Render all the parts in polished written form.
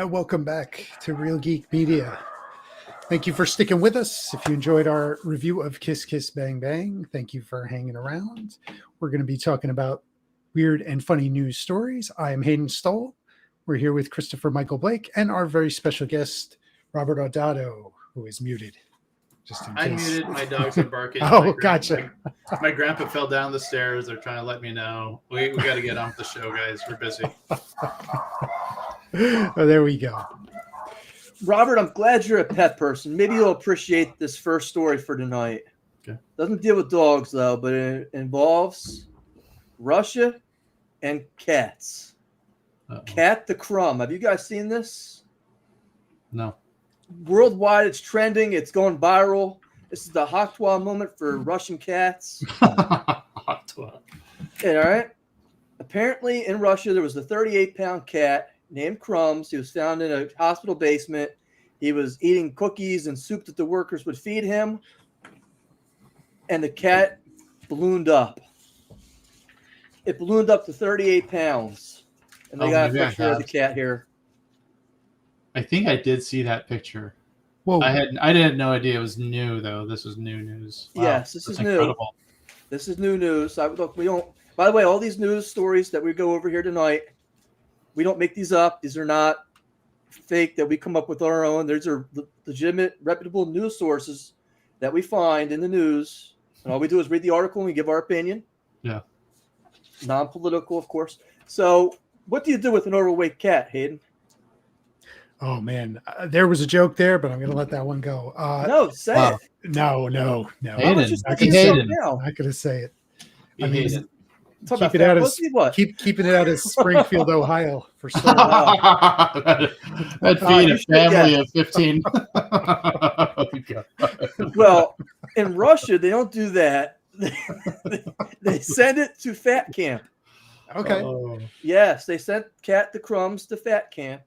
Welcome back to Real Geek Media. Thank you for sticking with us. If you enjoyed our review of Kiss Kiss Bang Bang, thank you for hanging around. We're going to be talking about weird and funny news stories. I am Hayden Stoll. We're here with Christopher Michael Blake and our very special guest, Robert Aduato, who is muted. Just in I'm case. muted. My dogs are barking. Oh, gotcha. My grandpa fell down the stairs. They're trying to let me know. We got to get on with the show, guys. We're busy. Oh, there we go. Robert, I'm glad you're a pet person. Maybe you'll appreciate this first story for tonight. Okay. Doesn't deal with dogs, though, but it involves Russia and cats. Uh-oh. Cat the Crumb. Have you guys seen this? No. Worldwide, it's trending. It's going viral. This is the Haktwa moment for Russian cats. Haktwa. Okay, all right. Apparently, in Russia, there was a 38-pound cat named Crumbs. He was found in a hospital basement. He was eating cookies and soup that the workers would feed him. And the cat ballooned up. It ballooned up to 38 pounds. And they got a picture of the cat here. I think I did see that picture. Whoa. I didn't know idea it was new though. This was new news. Wow, yes, this is incredible. New. This is new news. Look, we don't. By the way, all these news stories that we go over here tonight, we don't make these up. These are not fake that we come up with our own. These are legitimate, reputable news sources that we find in the news. And all we do is read the article and we give our opinion. Yeah. Non-political, of course. So what do you do with an overweight cat, Hayden? Oh, man. There was a joke there, but I'm going to let that one go. No, say it. No. Hayden. Not going to say it. I mean, keep it out of Springfield, Ohio for sure. That'd feed a family of 15. Well, in Russia, they don't do that. They send it to fat camp. Okay. Oh. Yes, they sent Cat the Crumbs to fat camp.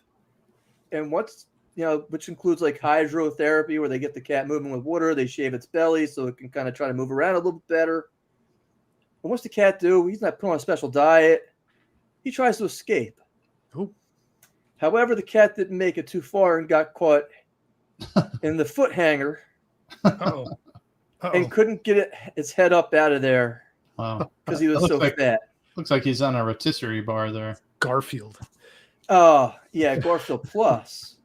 And which includes like hydrotherapy, where they get the cat moving with water. They shave its belly so it can kind of try to move around a little bit better. And what's the cat do? He's not put on a special diet. He tries to escape. Ooh. However, the cat didn't make it too far and got caught in the foot hanger. Uh-oh. And couldn't get its head up out of there. Wow. Because he was so fat. Looks like he's on a rotisserie bar there. Garfield. Oh, yeah, Garfield Plus.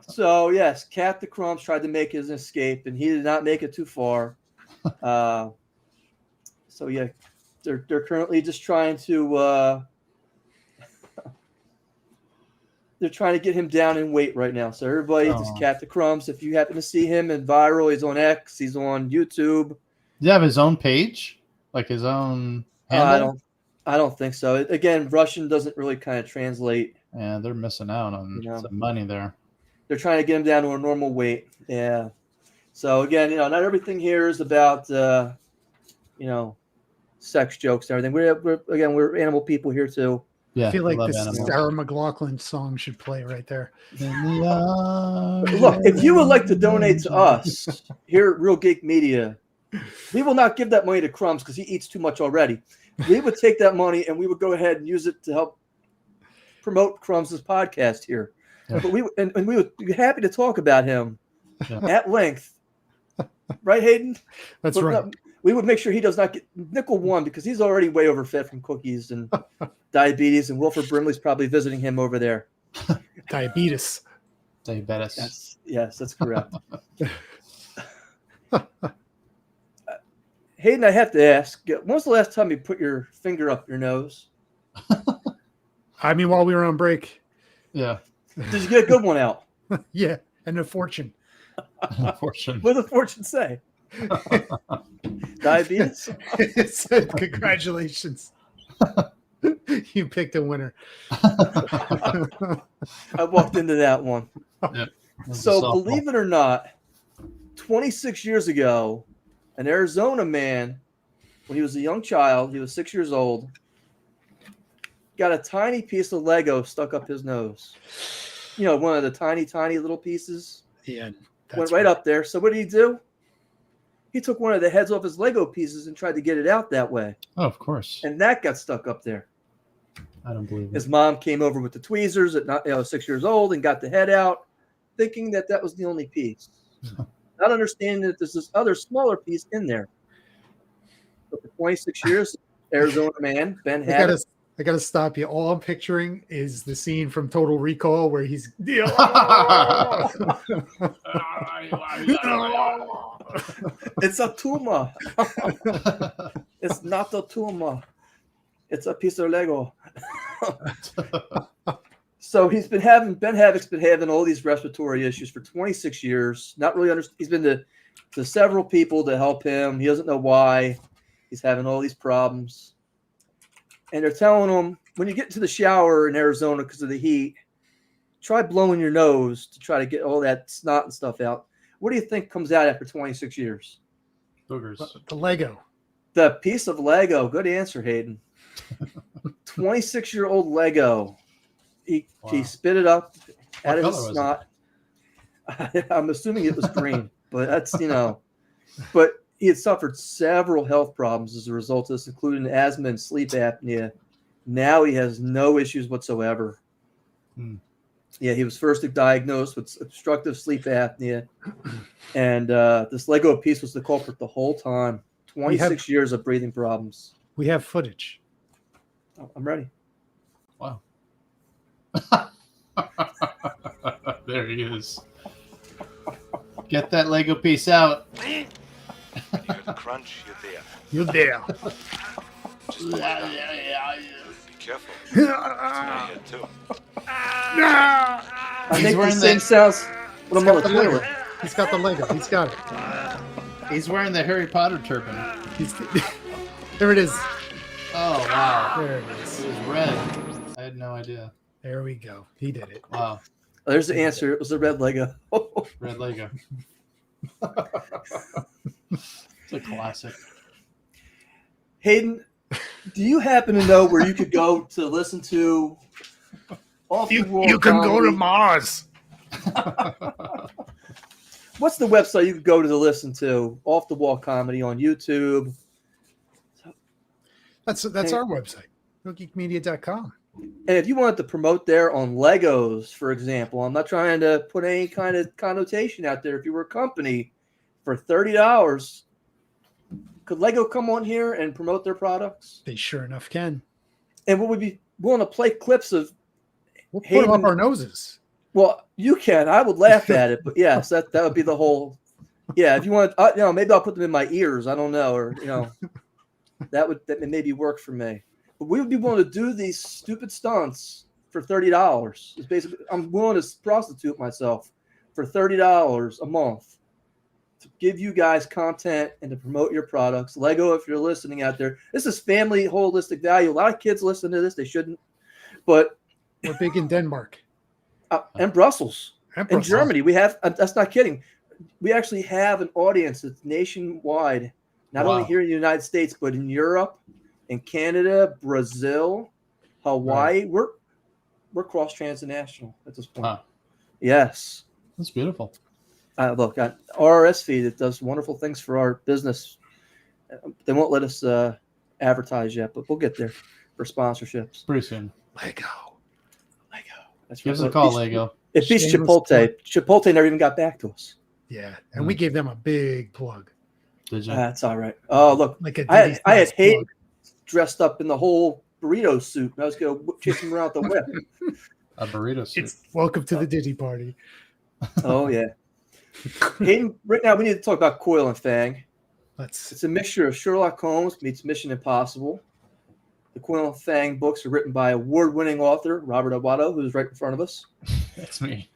So, yes, Cat the Crumbs tried to make his escape, and he did not make it too far. So, yeah, they're currently just trying to they're trying to get him down in weight right now. So, everybody, just Cat the Crumbs. If you happen to see him in viral, he's on X, he's on YouTube. Does he have his own page? Like his own handle? I don't think so. Again, Russian doesn't really kind of translate. Yeah, they're missing out on some money there. They're trying to get him down to a normal weight. Yeah. So again, not everything here is about sex jokes and everything. We're animal people here too. Yeah, I feel like this animals. Sarah McLachlan song should play right there. Look, if you would like to donate to us here at Real Geek Media, we will not give that money to Crumbs because he eats too much already. We would take that money and we would go ahead and use it to help promote Crumbs' podcast here. Yeah. But we would be happy to talk about him at length. Right, Hayden? That's right. We would make sure he does not get nickel one because he's already way overfed from cookies and diabetes, and Wilford Brimley's probably visiting him over there. Diabetes. Yes, that's correct. Hayden, I have to ask, when was the last time you put your finger up your nose? I mean, while we were on break. Yeah. Did you get a good one out? Yeah, and a fortune. What did the fortune say? Diabetes? It said, congratulations. You picked a winner. I walked into that one. Yeah, so believe it or not, 26 years ago, an Arizona man, when he was a young child, he was 6 years old, got a tiny piece of Lego stuck up his nose. One of the tiny little pieces. Yeah. Went right up there. So what did he do? He took one of the heads off his Lego pieces and tried to get it out that way. Oh, of course. And that got stuck up there. I don't believe it. His mom came over with the tweezers at 6 years old and got the head out, thinking that was the only piece. Not understanding that there's this other smaller piece in there. So for 26 years, Arizona man, Ben had it. I gotta stop you. All I'm picturing is the scene from Total Recall where he's It's a tumor. It's not a tumor. It's a piece of Lego. So Ben Havoc's been having all these respiratory issues for 26 years. Not really he's been to several people to help him. He doesn't know why he's having all these problems. And they're telling him, when you get to the shower in Arizona because of the heat, try blowing your nose to try to get all that snot and stuff out. What do you think comes out after 26 years? Boogers. the Lego. The piece of Lego. Good answer, Hayden. 26-year-old Lego. He spit it up out of his snot. I'm assuming it was green, but that's, but he had suffered several health problems as a result of this, including asthma and sleep apnea. Now he has no issues whatsoever. Yeah, he was first diagnosed with obstructive sleep apnea, and this Lego piece was the culprit the whole time. 26 years of breathing problems. We have footage. Oh, I'm ready. Wow. There he is. Get that Lego piece out. When you hear the crunch, you're there. You're there. Just hold it down. Be careful. It's my head too. I think the same sounds when I'm on the toilet. He's got the Lego. He's got it. He's wearing the Harry Potter turban. There it is. Oh, wow. There it is. It was red. I had no idea. There we go. He did it. Wow. There's the answer. It was the red Lego. Red Lego. It's a classic. Hayden, do you happen to know where you could go to listen to off the wall You can go to comedy? Mars. What's the website you could go to listen to off the wall comedy on YouTube? That's our website. RealGeekMedia.com. And if you wanted to promote there on Legos, for example, I'm not trying to put any kind of connotation out there. If you were a company for $30, could Lego come on here and promote their products? They sure enough can. And would we be willing to play clips of We'll put them Hayden- up our noses. Well, you can. I would laugh at it, but yes, that would be the whole. Yeah, if you want, maybe I'll put them in my ears. I don't know, or that would maybe work for me. But we would be willing to do these stupid stunts for $30. It's basically, I'm willing to prostitute myself for $30 a month to give you guys content and to promote your products. Lego, if you're listening out there, this is family holistic value. A lot of kids listen to this; they shouldn't, but We're big in Denmark. And Brussels. And In Brussels. Germany, we have, that's not kidding, we actually have an audience that's nationwide, not only here in the United States, but in Europe, in Canada, Brazil, Hawaii. We're cross transnational at this point. Wow. Yes. That's beautiful. Look, RRS feed, it does wonderful things for our business. They won't let us advertise yet, but we'll get there for sponsorships. Pretty soon. Lego. That's Give us right. a call, Lego. It beats Shameless Chipotle. plug. Chipotle never even got back to us. Yeah, and we gave them a big plug. Did you? That's all right. Oh, look, Like a I Diddy's had Nice Hayden plug. dressed up in the whole burrito suit. And I was going to chase him around with the whip. A burrito soup. It's welcome to the Diddy party. Oh, yeah. Hayden, right now we need to talk about Coil and Fang. Let's. It's a mixture of Sherlock Holmes meets Mission Impossible. The Coil and Fang books are written by award-winning author Robert Aduato, who's right in front of us. That's me.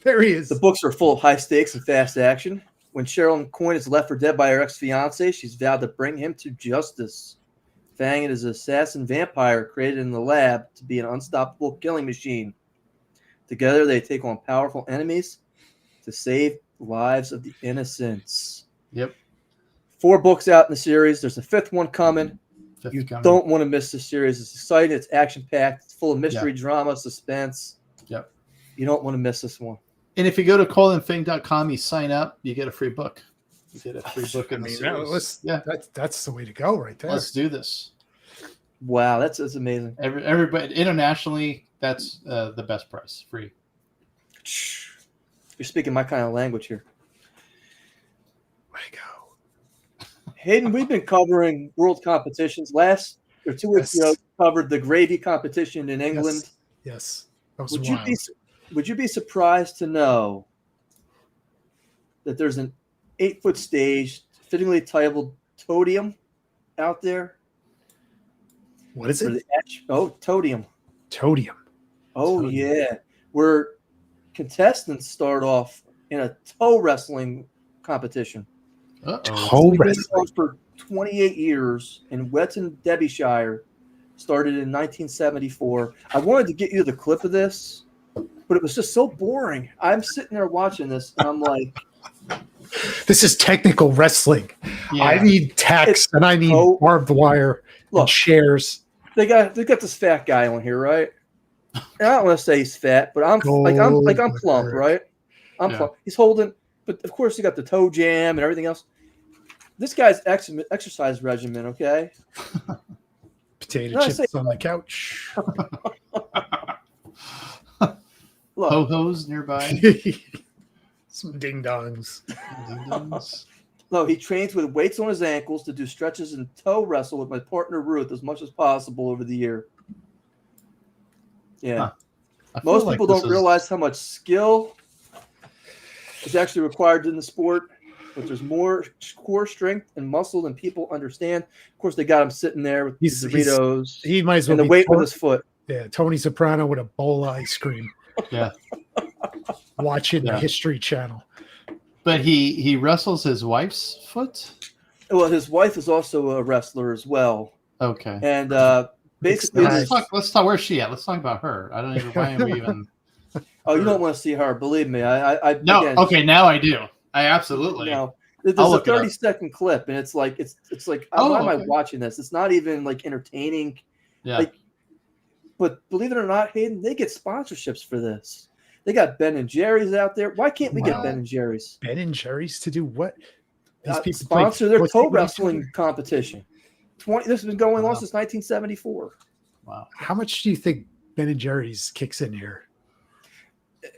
There he is. The books are full of high stakes and fast action. When Sherilyn Coyne is left for dead by her ex-fiancé, she's vowed to bring him to justice. Fang is an assassin vampire created in the lab to be an unstoppable killing machine. Together, they take on powerful enemies to save the lives of the innocents. Yep. 4 books out in the series. There's a 5th one coming. Fifth You coming. don't want to miss this series. It's exciting. It's action-packed. It's full of mystery, drama, suspense. Yep. You don't want to miss this one. And if you go to colinfang.com, you sign up, you get a free book. You get a free book in the series. That's the way to go right there. Let's do this. Wow, that's amazing. Everybody internationally, that's the best price, free. You're speaking my kind of language here. Way to go. Hayden, we've been covering world competitions. 2 weeks ago, we covered the gravy competition in England. Yes. That was Would wild. would you be surprised to know that there's an 8-foot stage, fittingly titled Toadium, out there? What is it? Toadium. Toadium. Oh, Toadium. yeah. Where contestants start off in a toe wrestling competition. Toe It's been wrestling. on for 28 years in Wetton, Derbyshire. Started in 1974. I wanted to get you the clip of this, but it was just so boring. I'm sitting there watching this, and I'm like, This is technical wrestling. Yeah. I need tacks and I need barbed wire and look, chairs. they got this fat guy on here, right? And I don't want to say he's fat, but I'm plump, right? I'm plump. He's holding, but of course you got the toe jam and everything else. This guy's exercise regimen, okay? Potato chips on the couch. Look, Ho-hos nearby. Some ding-dongs. he trains with weights on his ankles to do stretches and toe wrestle with my partner Ruth as much as possible over the year. Yeah. Huh. Most people don't realize how much skill is actually required in the sport, but there's more core strength and muscle than people understand. Of course, they got him sitting there with the Doritos. He might as well and the be weight with his foot. Yeah, Tony Soprano with a bowl of ice cream. Yeah. Watching the History Channel. But he wrestles his wife's foot? Well, his wife is also a wrestler as well. Okay. And basically, let's talk. Where's she at? Let's talk about her. I don't even. Why am we even? Oh, you don't want to see her? Believe me. No. Again, okay, now I do. I absolutely. No. There's a 30-second clip, and it's like why am I watching this? It's not even like entertaining. Yeah. But believe it or not, Hayden, they get sponsorships for this. They got Ben and Jerry's out there. Why can't we get Ben and Jerry's? Ben and Jerry's to do what? These people sponsor their toe wrestling competition. This has been going on since 1974. Wow. How much do you think Ben and Jerry's kicks in here?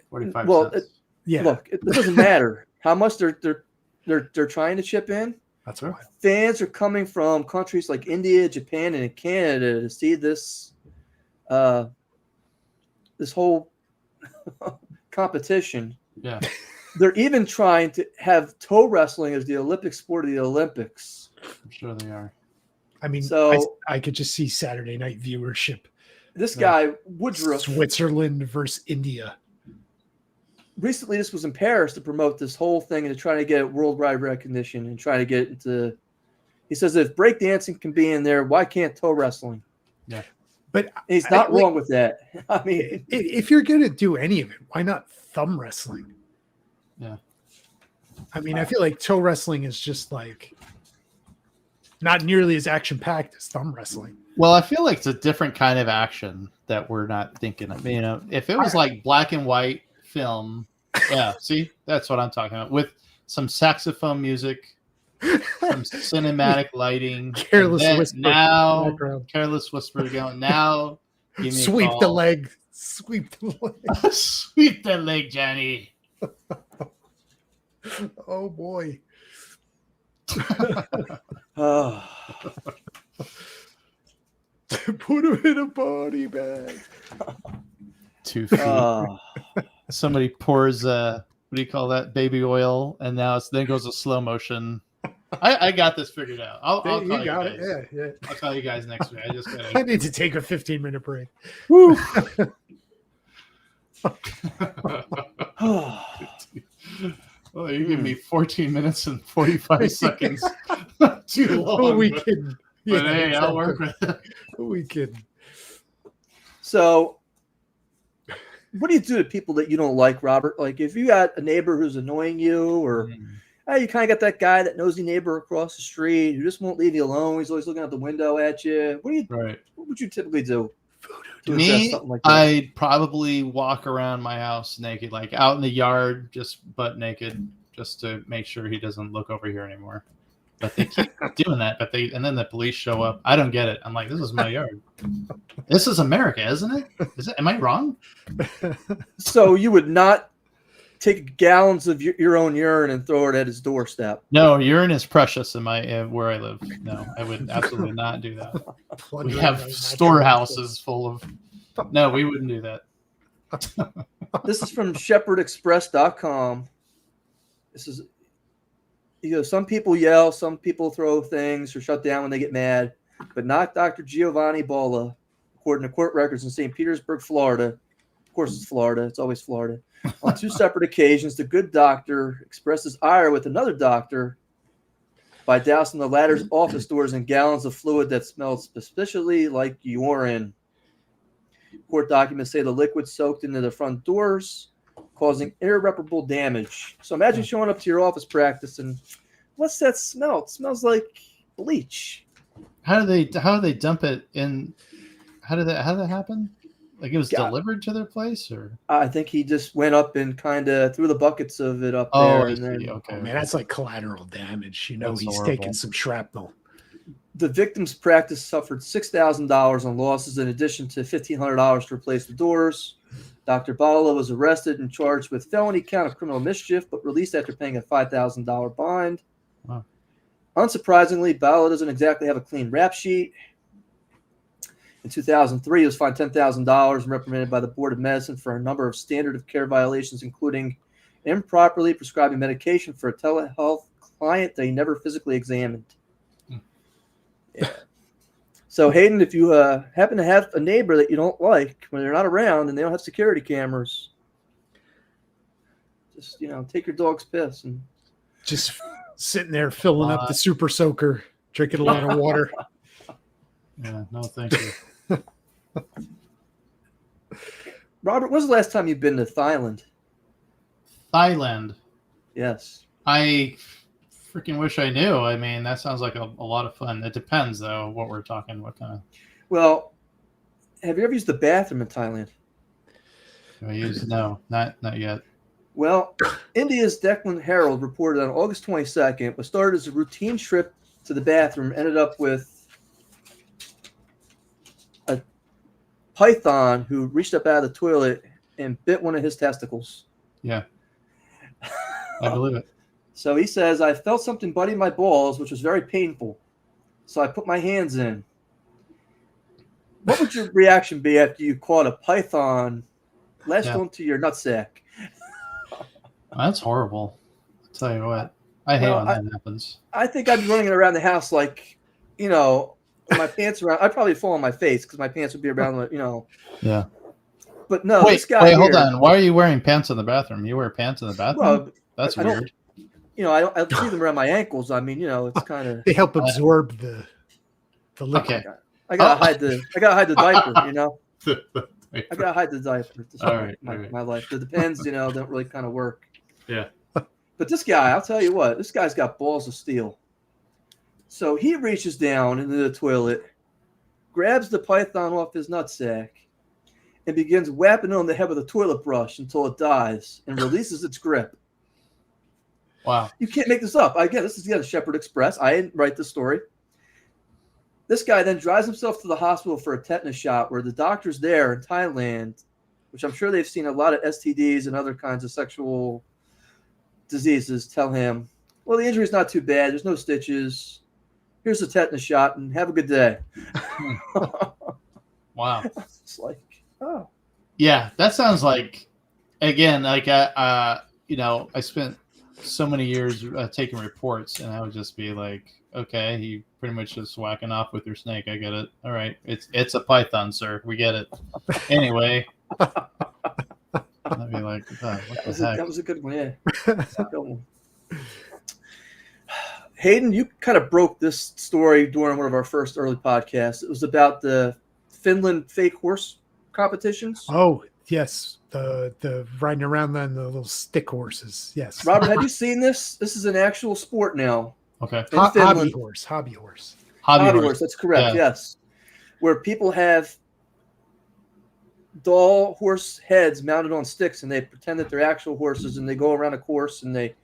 45 cents. Look, it doesn't matter how much they're trying to chip in. That's right. Fans are coming from countries like India, Japan, and Canada to see this this whole competition. Yeah. They're even trying to have toe wrestling as the Olympic sport of the Olympics. I'm sure they are. I mean, so I could just see Saturday night viewership. This guy, Woodruff. Switzerland versus India. Recently, this was in Paris to promote this whole thing and to try to get worldwide recognition and try to get into. He says if breakdancing can be in there, why can't toe wrestling? Yeah. But he's not wrong with that. I mean, if you're going to do any of it, why not thumb wrestling? Yeah. I mean, I feel like toe wrestling is just like not nearly as action-packed as thumb wrestling. Well, I feel like it's a different kind of action that we're not thinking of. You know, if it was like black and white film, yeah, see, that's what I'm talking about, with some saxophone music, some cinematic lighting, careless whisper. Careless whisper going now. Give me sweep the leg, sweep the leg, sweep the leg, Johnny. Oh boy. Put him in a body bag. 2 feet. Somebody pours what do you call that? Baby oil, and now then goes a slow motion. I got this figured out. I'll call you guys. Yeah. I'll call you guys next week. I need to take a 15-minute break. Woo. Oh, you give me 14 minutes and 45 seconds. Too long. Oh, we kidding. But hey, I'll work with it. We kidding. So, what do you do to people that you don't like, Robert? Like, if you got a neighbor who's annoying you, or you kind of got that guy, that nosy neighbor across the street who just won't leave you alone. He's always looking out the window at you. What would you typically do? Me, like I'd probably walk around my house naked, like out in the yard, just butt naked, just to make sure he doesn't look over here anymore. But they keep doing that. And then the police show up. I don't get it. I'm like, this is my yard. This is America, isn't it? Am I wrong? So you would not take gallons of your own urine and throw it at his doorstep? No, urine is precious in my where I live. No, I would absolutely not do that. We have storehouses full of. No, we wouldn't do that. This is from shepherdexpress.com. This is, some people yell, some people throw things or shut down when they get mad, but not Dr. Giovanni Bolla, according to court records in St. Petersburg, Florida. Of course, it's Florida. It's always Florida. On 2 separate occasions, the good doctor expresses ire with another doctor by dousing the latter's office doors in gallons of fluid that smelled suspiciously like urine. Court documents say the liquid soaked into the front doors, causing irreparable damage. So imagine showing up to your office practice and what's that smell? It smells like bleach. How do they dump it in? How did that happen? Like it was delivered to their place, or I think he just went up and kind of threw the buckets of it up there. Oh, and then, Okay, man, that's like collateral damage. That's he's horrible. taking some shrapnel. The victim's practice suffered $6,000 on losses in addition to $1,500 to replace the doors. Dr. Bolla was arrested and charged with felony count of criminal mischief, but released after paying a $5,000 bond. Wow. Unsurprisingly, Bolla doesn't exactly have a clean rap sheet. In 2003, he was fined $10,000 and reprimanded by the Board of Medicine for a number of standard of care violations, including improperly prescribing medication for a telehealth client that he never physically examined. Yeah. So, Hayden, if you happen to have a neighbor that you don't like when they're not around and they don't have security cameras, just, take your dog's piss and just sitting there filling up the super soaker, drinking a lot of water. Yeah, no, thank you. Robert, when's the last time you've been to Thailand? Thailand. Yes. I freaking wish I knew. I mean, that sounds like a lot of fun. It depends, though, what we're talking. What kind of? Well, have you ever used the bathroom in Thailand? No, not yet. Well, India's Declan Herald reported on August 22nd, what started as a routine trip to the bathroom ended up with a python who reached up out of the toilet and bit one of his testicles. Yeah, I believe it. So he says, I felt something biting my balls, which was very painful. So I put my hands in. What would your reaction be after you caught a python lashed onto your nutsack? That's horrible. I'll tell you what. I hate when that happens. I think I'd be running around the house like, with my pants around. I'd probably fall on my face because my pants would be around, Yeah. But no, wait, this guy hold on. Why are you wearing pants in the bathroom? You wear pants in the bathroom? Well, that's weird. I leave them around my ankles. I mean, it's kind of they help absorb the liquid. Okay. I gotta hide the diaper. I gotta hide the diaper. All right. My life. The depends. Don't really kind of work. Yeah. But this guy, I'll tell you what, this guy's got balls of steel. So he reaches down into the toilet, grabs the python off his nutsack, and begins whapping it on the head with a toilet brush until it dies and releases its grip. Wow. You can't make this up. This is Shepherd Express. I didn't write the story. This guy then drives himself to the hospital for a tetanus shot where the doctors there in Thailand, which I'm sure they've seen a lot of STDs and other kinds of sexual diseases, tell him, well, the injury's not too bad. There's no stitches. Here's a tetanus shot and have a good day. Wow. It's like, oh. Yeah, that sounds like, again, like, I spent so many years taking reports, and I would just be like, okay, you pretty much just whacking off with your snake. I get it. All right. It's a python, sir. We get it. Anyway. I'd be like, what the heck? That was a good one, yeah. That's a good one. Hayden, you kind of broke this story during one of our first early podcasts. It was about the Finland fake horse competitions. Oh, yes. The riding around on the little stick horses. Yes. Robert, have you seen this? This is an actual sport now. Okay. Hobby horse. Hobby horse. That's correct. Yeah. Yes. Where people have doll horse heads mounted on sticks and they pretend that they're actual horses and they go around a course and they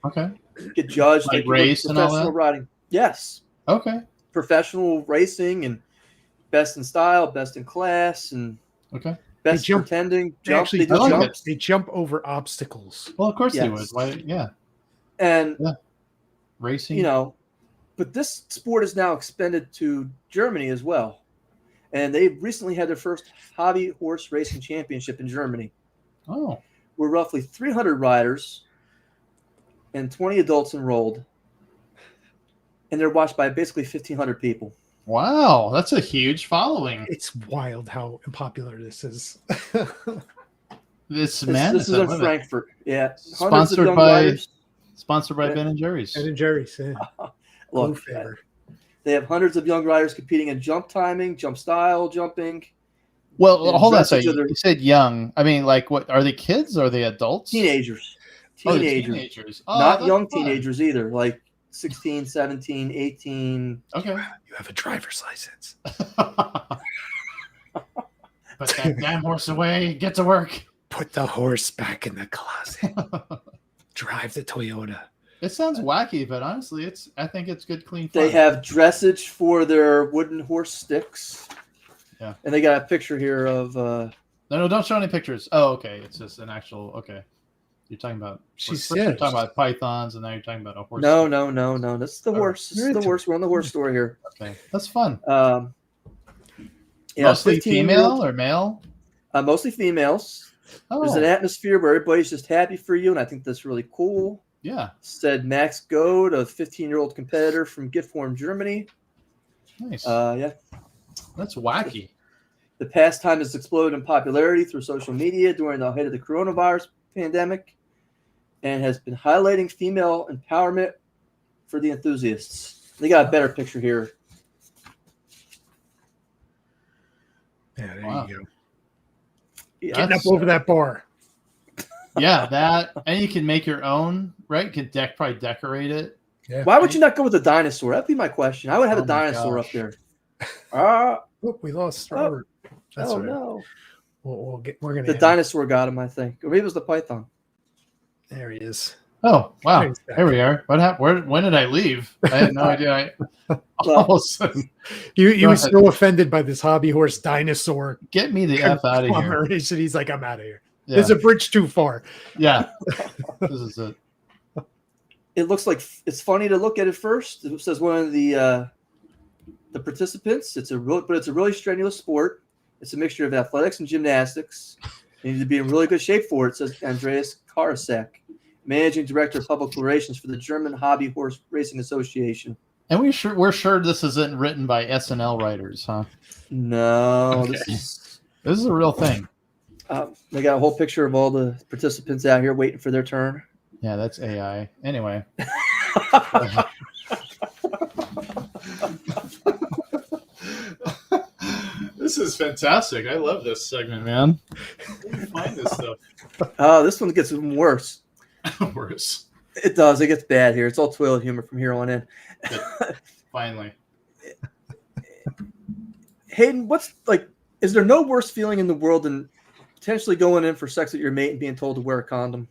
get judged like race and all that? Riding. Yes. Okay. Professional racing and best in style, best in class, and Okay. best jump. pretending. They Jump. actually They do I like jump. jumps. They jump over obstacles. Well, of course they would. Yes. Why? Yeah. And, Racing. you know, but this sport is now expanded to Germany as well. And they recently had their first hobby horse racing championship in Germany, Oh. where roughly 300 riders and 20 adults enrolled. And they're watched by basically 1,500 people. Wow, that's a huge following. It's wild how popular this is. This This is in Frankfurt. Yeah. Hundreds of Sponsored young by riders. Ben and Jerry's. Ed and Jerry's. Yeah. Look, Favor. they have hundreds of young riders competing in jump timing, jump style, jumping. Well, and hold on a dressage second. of their You said young. I mean, like, what are they? Kids? Or are they adults? teenagers. Oh, they're Teenagers. teenagers. Oh, Not that's young fun. teenagers either. Like 16, 17, 18. Okay. You have a driver's license. Put that damn horse away. Get to work. Put the horse back in the closet. Drive the Toyota. It sounds wacky, but honestly, I think it's good, clean fun. They have dressage for their wooden horse sticks. Yeah. And they got a picture here of No, don't show any pictures. Oh, okay. It's just an actual. Okay. You're talking about. She's First you're talking about pythons, and now you're talking about a horse. No. This is the Oh, horse. This you're is the into horse. We're on the horse story here. Okay, that's fun. Yeah, Mostly 15-year-old female or male? mostly females. Oh, There's an atmosphere where everybody's just happy for you, and I think that's really cool. yeah. Said Max Goad, a 15-year-old competitor from Gifhorn, Germany. Nice. Yeah. That's wacky. The pastime has exploded in popularity through social media during the height of the coronavirus pandemic and has been highlighting female empowerment for the enthusiasts. They got a better picture here. Yeah, there Wow. you go. Yeah. Getting up over that bar. Yeah, that, and you can make your own, right? You can probably decorate it. Yeah. Why would you not go with a dinosaur? That'd be my question. I would have Oh a my dinosaur gosh. up there. Ah, Oh, we lost Robert. That's oh all right. no. We're gonna. The end. dinosaur got him, I think. Or maybe it was the python. There he is. Oh, wow. There he's back. Here we are. What happened? When did I leave? I had no idea. All of a sudden, He Go was ahead. so offended by this hobby horse dinosaur get me the F out of here. conglomeration. He's like, I'm out of here. Yeah. There's a bridge too far. Yeah. This is it. It looks like it's funny to look at first. It says one of the participants. But it's a really strenuous sport. It's a mixture of athletics and gymnastics. You need to be in really good shape for it, says Andreas Karasek, managing director of public relations for the German Hobby Horse Racing Association. And we're sure this isn't written by SNL writers, huh? No, Okay. this This is a real thing. they got a whole picture of all the participants out here waiting for their turn. Yeah, that's AI. Anyway. This is fantastic. I love this segment, man. Where do you find this stuff? This one gets even worse. Worse. It does. It gets bad here. It's all toilet humor from here on in. Finally. Hayden, is there no worse feeling in the world than potentially going in for sex with your mate and being told to wear a condom?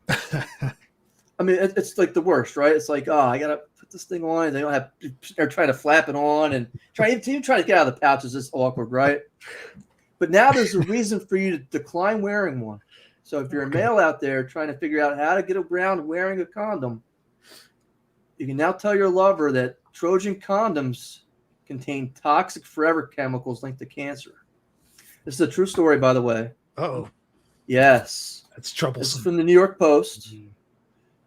I mean, it's like the worst, right? It's like, I got to put this thing on, and they're trying to flap it on and trying to get out of the pouch is just awkward, right? But now there's a reason for you to decline wearing one. So if you're a male out there trying to figure out how to get around wearing a condom, you can now tell your lover that Trojan condoms contain toxic forever chemicals linked to cancer. This is a true story, by the way. Oh, Yes. that's This is troublesome. from the New York Post.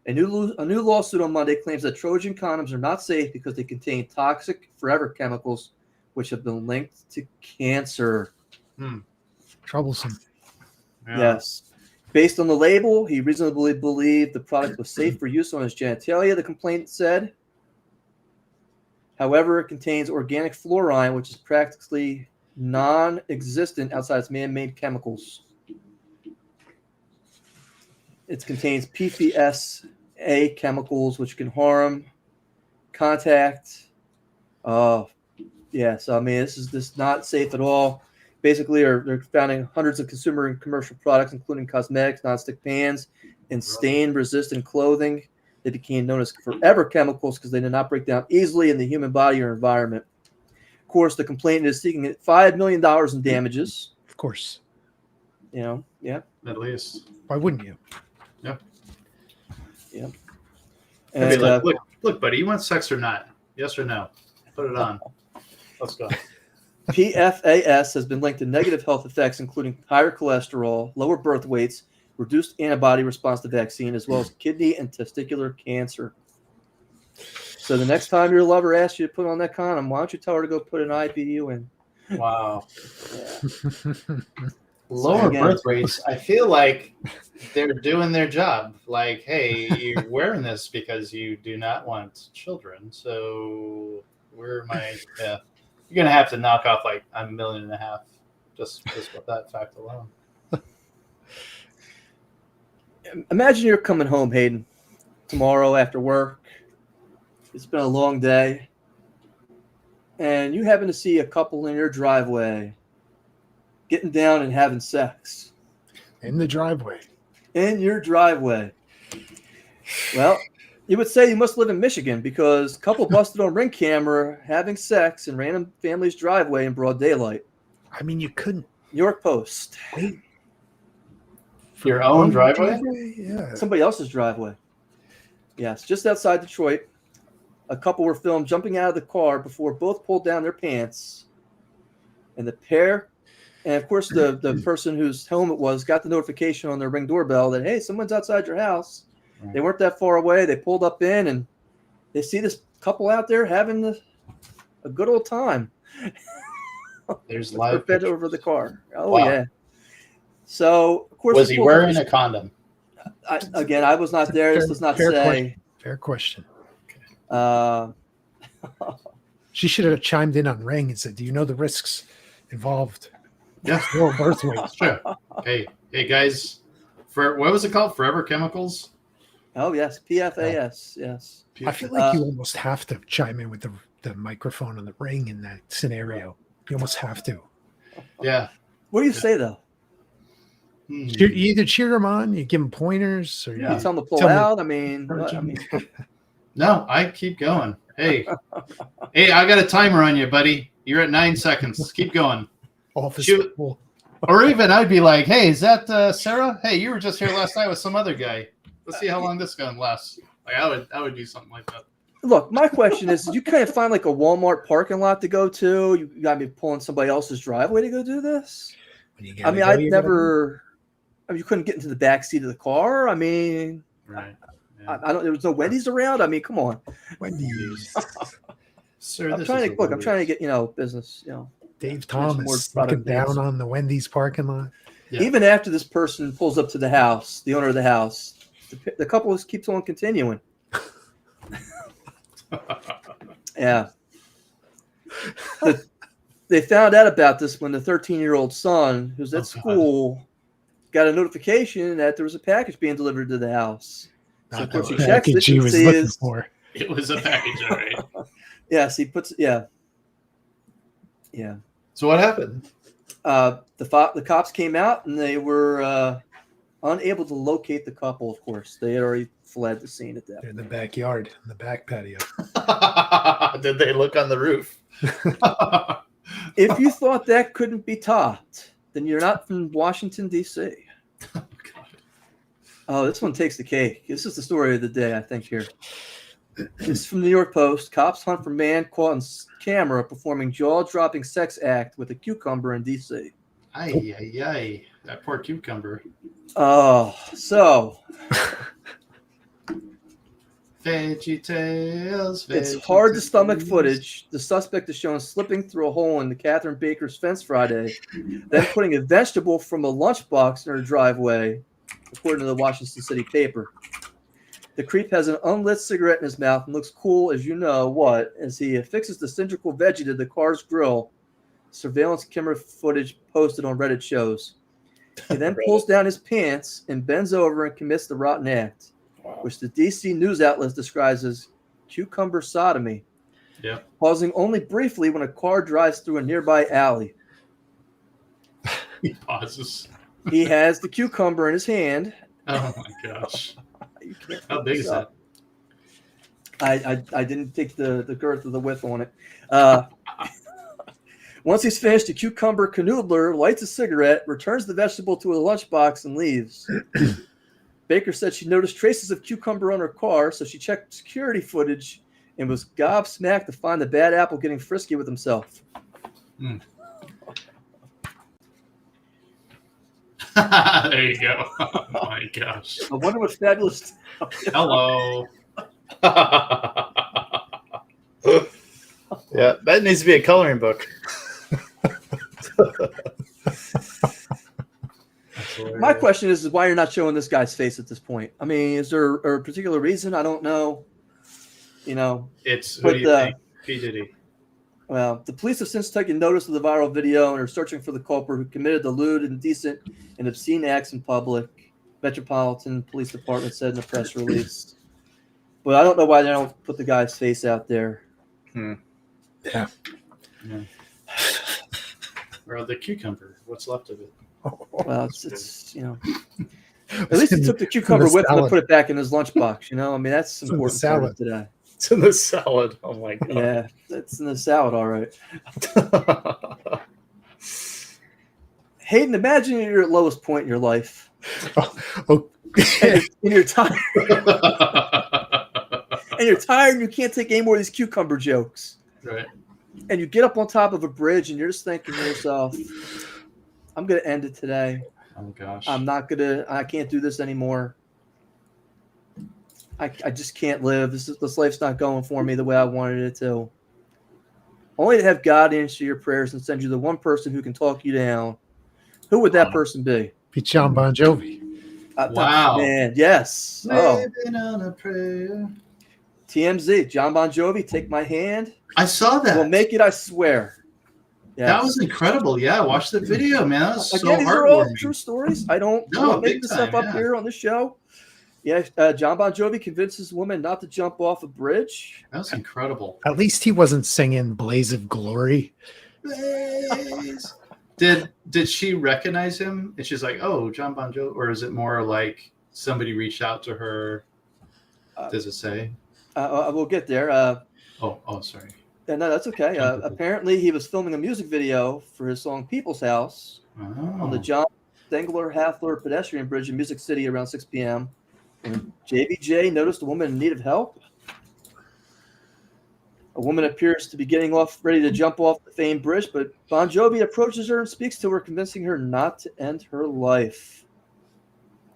A new lawsuit on Monday claims that Trojan condoms are not safe because they contain toxic forever chemicals which have been linked to cancer. Troublesome. Yes. Based on the label, he reasonably believed the product was safe for use on his genitalia, the complaint said. However, it contains organic fluorine, which is practically non-existent outside its man-made chemicals. It contains PFAS chemicals, which can harm contact. So I mean, this is not safe at all. Basically, they're found in hundreds of consumer and commercial products, including cosmetics, nonstick pans, and stain-resistant clothing. They became known as forever chemicals because they did not break down easily in the human body or environment. Of course, the complainant is seeking $5 million in damages. Of course. Yeah. At least. Why wouldn't you? Yeah. And, Be like, look, buddy, you want sex or not? Yes or no? Put it on. Let's go. PFAS has been linked to negative health effects, including higher cholesterol, lower birth weights, reduced antibody response to vaccine, as well as kidney and testicular cancer. So the next time your lover asks you to put on that condom, why don't you tell her to go put an IPU in? Wow. Yeah. Lower again, birth rates. I feel like they're doing their job. Like, hey, you're wearing this because you do not want children. So where am I? Yeah. You're going to have to knock off like $1.5 million just with that fact alone. Imagine you're coming home, Hayden, tomorrow after work. It's been a long day. And you happen to see a couple in your driveway getting down and having sex. In the driveway. In your driveway. Well, you would say you must live in Michigan because a couple busted on Ring camera having sex in random family's driveway in broad daylight. I mean, you couldn't New York Post. wait. Your own driveway? Yeah. Somebody else's driveway. Yes, just outside Detroit. A couple were filmed jumping out of the car before both pulled down their pants. And the pair, and of course the person whose home it was, got the notification on their Ring doorbell that, hey, someone's outside your house. They weren't that far away. They pulled up in and they see this couple out there having a good old time. There's live bed over the car. Oh, wow. yeah. So, of course, was he wearing a condom? I was not there. This does not say. Fair question. Uh, She should have chimed in on Ring and said, "Do you know the risks involved?" Yeah, Lower birth weight. sure. Hey, guys, for what was it called? Forever Chemicals. oh yes, PFAS. Yes. I feel like you almost have to chime in with the microphone on the Ring in that scenario. You almost have to. Yeah. What do you say though? You either cheer them on, you give them pointers, or You you tell them to pull Tell me- out. I mean, No, I keep going. Hey, I got a timer on you, buddy. You're at 9 seconds. Keep going. office Shoot. people. Or even I'd be like, hey, is that Sarah? Hey, you were just here last night with some other guy. Let's see how long this gun lasts. Like I would do something like that. look, my question is, you can't find like a Walmart parking lot to go to. You got me pulling somebody else's driveway to go do this. When you I gotta mean, go, I'd you gotta never. I mean, you couldn't get into the back seat of the car. I mean, Right. Yeah. I don't. There was no Wendy's around. I mean, come on. go. Wendy's. Sir, I'm trying to get business. Dave more Thomas product looking down names. on the Wendy's parking lot. Yeah. Even after this person pulls up to the house, the owner of the house, the couple keeps on continuing. Yeah. They found out about this when the 13-year-old son, who's at school, got a notification that there was a package being delivered to the house. So Not of course the he checks it package he and was looking sees. for. It was a package, all right. Yes, he puts. Yeah. Yeah. So what happened? The cops came out and they were unable to locate the couple. Of course, they had already fled the scene at that They're in point. the backyard, in the back patio. Did they look on the roof? If you thought that couldn't be topped, then you're not from Washington, D.C. Oh, this one takes the cake. This is the story of the day, I think, here. It's from the New York Post. Cops hunt for man caught on camera performing jaw-dropping sex act with a cucumber in D.C. Ay. That poor cucumber. Oh, so VeggieTales. it's hard to stomach footage. The suspect is shown slipping through a hole in the Catherine Baker's fence Friday, then putting a vegetable from a lunchbox in her driveway, according to the Washington City paper. The creep has an unlit cigarette in his mouth and looks cool as you know what as he affixes the cylindrical veggie to the car's grill. Surveillance camera footage posted on Reddit shows. He then pulls down his pants and bends over and commits the rotten act, which the DC news outlet describes as cucumber sodomy, pausing only briefly when a car drives through a nearby alley. He pauses. He has the cucumber in his hand. Oh my gosh. You can't How make big this is up. I didn't take the girth of the width on it. Once he's finished, the cucumber canoodler lights a cigarette, returns the vegetable to a lunchbox, and leaves. Baker said she noticed traces of cucumber on her car, so she checked security footage and was gobsmacked to find the bad apple getting frisky with himself. There you go. Oh my gosh. I wonder what fabulous. Hello. Yeah, that needs to be a coloring book. My question is why you're not showing this guy's face at this point. I mean, is there a particular reason? I don't know. You know, It's who do you think? P. Diddy. Well, the police have since taken notice of the viral video and are searching for the culprit who committed the lewd, indecent, and obscene acts in public. Metropolitan Police Department said in a press release. But I don't know why they don't put the guy's face out there. Yeah. Or the cucumber. What's left of it? Well, it's you know. At least he took the cucumber with him and put it back in his lunchbox. You know, I mean that's important part of today. It's in the salad. Oh my god. Yeah, it's in the salad, all right. Hayden, imagine you're at lowest point in your life. Okay. And you're tired. And you're tired and you can't take any more of these cucumber jokes. Right. And you get up on top of a bridge and you're just thinking to yourself, I'm going to end it today. Oh gosh. I can't do this anymore. I just can't live. This life's not going for me the way I wanted it to. Only to have God answer your prayers and send you the one person who can talk you down. Who would that person be? Be John Bon Jovi. Wow. Man, yes. Living on a prayer. TMZ, John Bon Jovi, take my hand. I saw that. We'll make it, I swear. Yes. That was incredible. Yeah, watch the video, man. That was so Again, these are all heartwarming. true stories. I'm No, not making big this time, stuff up yeah. here on this show. Yeah, John Bon Jovi convinces a woman not to jump off a bridge. That was incredible. At least he wasn't singing Blaze of Glory. Did she recognize him? And she's like, "Oh, John Bon Jovi," or is it more like somebody reached out to her? Does it say? We'll get there. Oh, sorry. No, that's okay. Apparently, he was filming a music video for his song "People's House" on the John Stengler-Hathler pedestrian bridge in Music City around 6 p.m. And JBJ noticed a woman in need of help. A woman appears to be getting ready to jump off the famed bridge, but Bon Jovi approaches her and speaks to her, convincing her not to end her life.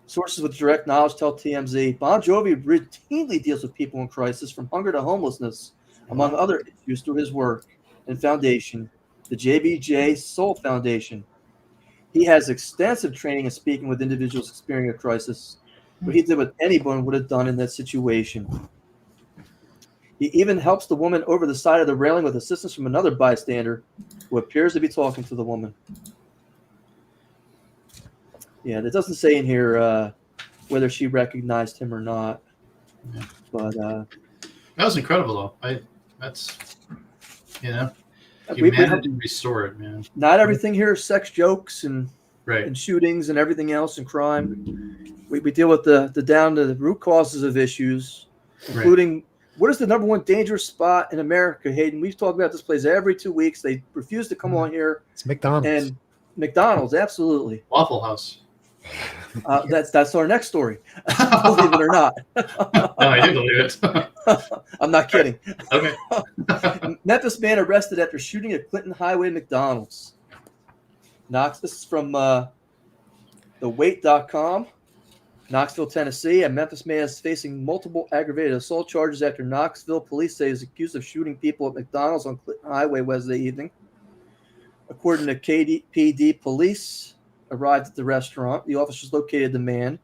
Sources with direct knowledge tell TMZ, Bon Jovi routinely deals with people in crisis, from hunger to homelessness, among other issues, through his work and foundation, the JBJ Soul Foundation. He has extensive training in speaking with individuals experiencing a crisis, but he did what anyone would have done in that situation. He even helps the woman over the side of the railing with assistance from another bystander who appears to be talking to the woman. Yeah, it doesn't say in here whether she recognized him or not. Yeah. But that was incredible, though. That's we humanity restored, man. Not everything here is sex jokes and Right. and shootings and everything else and crime. We deal with the down to the root causes of issues, including what is the number one dangerous spot in America, Hayden? We've talked about this place every 2 weeks. They refuse to come on here. It's McDonald's. And McDonald's, absolutely. Waffle House. That's our next story. Believe it or not. No, I do believe it. I'm not kidding. Okay. Memphis man arrested after shooting at Clinton Highway McDonald's. This is from thewait.com. Knoxville, Tennessee. A Memphis man is facing multiple aggravated assault charges after Knoxville police say he is accused of shooting people at McDonald's on Clinton Highway Wednesday evening. According to KDPD police, arrived at the restaurant. The officers located the man,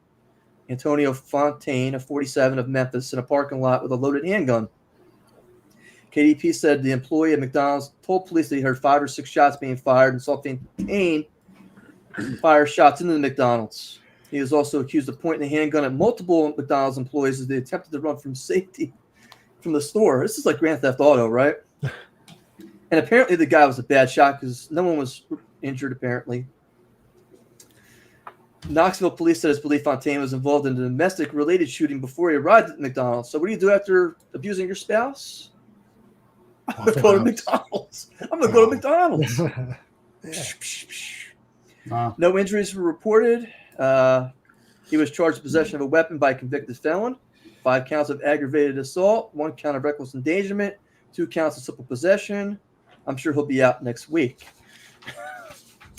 Antonio Fontaine, of 47, of Memphis, in a parking lot with a loaded handgun. KDP said the employee at McDonald's told police that he heard 5 or 6 shots being fired and saw Fontaine fire shots into the McDonald's. He was also accused of pointing a handgun at multiple McDonald's employees as they attempted to run from safety from the store. This is like Grand Theft Auto, right? And apparently the guy was a bad shot because no one was injured, apparently. Knoxville police said it's believed Fontaine was involved in a domestic-related shooting before he arrived at McDonald's. So what do you do after abusing your spouse? I'm going to go to McDonald's. I'm going to go to McDonald's. No injuries were reported. He was charged with possession of a weapon by a convicted felon, 5 counts of aggravated assault, 1 count of reckless endangerment, 2 counts of simple possession. I'm sure he'll be out next week.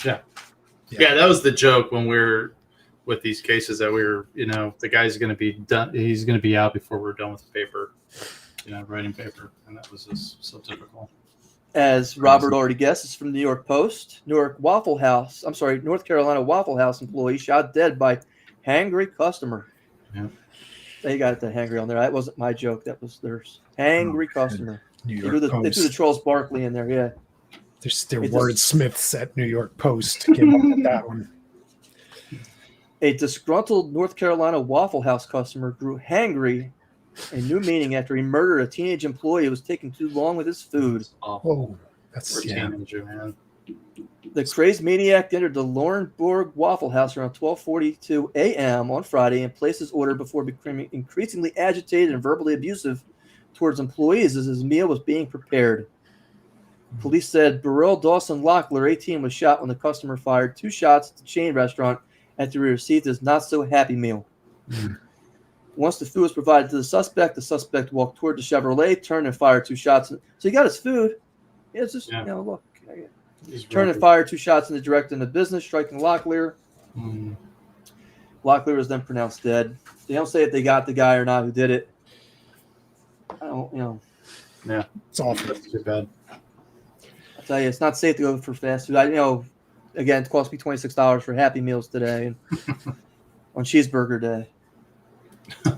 Yeah, that was the joke when we're with these cases that we were, the guy's going to be done. He's going to be out before we're done with the paper, writing paper. And that was just so typical. As Robert already guessed, it's from the New York Post. North Carolina Waffle House employee shot dead by hangry customer. Yeah. They got the hangry on there. That wasn't my joke. That was theirs. Hangry customer. New York Post. They threw the Charles Barkley in there, yeah. They're wordsmiths at New York Post. Give them that one. A disgruntled North Carolina Waffle House customer grew hangry, a new meaning after he murdered a teenage employee who was taking too long with his food. Oh, that's teenager, man. The crazed maniac entered the Laurenburg Waffle House around 12:42 a.m. on Friday and placed his order before becoming increasingly agitated and verbally abusive towards employees as his meal was being prepared. Police said Burrell Dawson Locklear, 18, was shot when the customer fired 2 shots at the chain restaurant after he received his not-so-happy meal. Once the food was provided to the suspect walked toward the Chevrolet, turned and fired 2 shots. So he got his food. Yeah, it's just, look. Turned and fired 2 shots in the direction of the business, striking Locklear. Locklear was then pronounced dead. They don't say if they got the guy or not who did it. I don't, Yeah, it's awful. That's too bad. I tell you, it's not safe to go for fast food. Again, it cost me $26 for Happy Meals today on Cheeseburger Day.